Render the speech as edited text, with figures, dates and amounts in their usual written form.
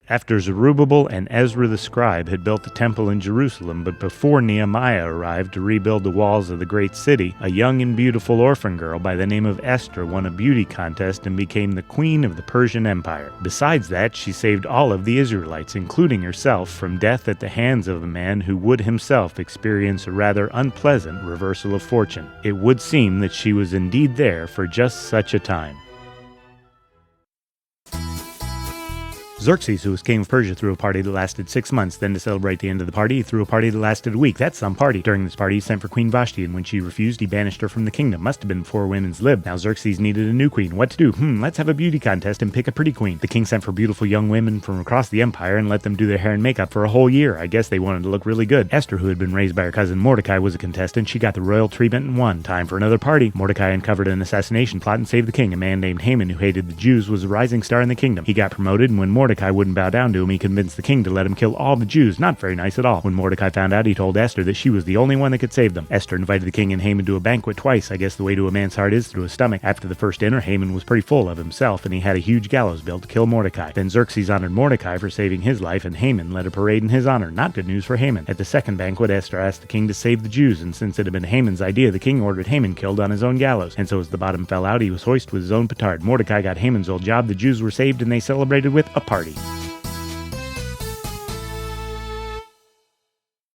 After Zerubbabel and Ezra the scribe had built the temple in Jerusalem, but before Nehemiah arrived to rebuild the walls of the great city, a young and beautiful orphan girl by the name of Esther won a beauty contest and became the queen of the Persian Empire. Besides that, she saved all of the Israelites, including herself, from death at the hands of a man who would himself experience a rather unpleasant reversal of fortune. It would seem that she was indeed there for just such a time. Xerxes, who was king of Persia, threw a party that lasted 6 months. Then, to celebrate the end of the party, he threw a party that lasted a week. That's some party. During this party, he sent for Queen Vashti, and when she refused, he banished her from the kingdom. Must have been before women's lib. Now Xerxes needed a new queen. What to do? Let's have a beauty contest and pick a pretty queen. The king sent for beautiful young women from across the empire and let them do their hair and makeup for a whole year. I guess they wanted to look really good. Esther, who had been raised by her cousin Mordecai, was a contestant. She got the royal treatment and won. Time for another party. Mordecai uncovered an assassination plot and saved the king. A man named Haman, who hated the Jews, was a rising star in the kingdom. He got promoted, and when Mordecai wouldn't bow down to him, he convinced the king to let him kill all the Jews. Not very nice at all. When Mordecai found out, he told Esther that she was the only one that could save them. Esther invited the king and Haman to a banquet twice. I guess the way to a man's heart is through his stomach. After the first dinner, Haman was pretty full of himself, and he had a huge gallows built to kill Mordecai. Then Xerxes honored Mordecai for saving his life, and Haman led a parade in his honor. Not good news for Haman. At the second banquet, Esther asked the king to save the Jews, and since it had been Haman's idea, the king ordered Haman killed on his own gallows. And so as the bottom fell out, he was hoisted with his own petard. Mordecai got Haman's old job, the Jews were saved, and they celebrated with a party.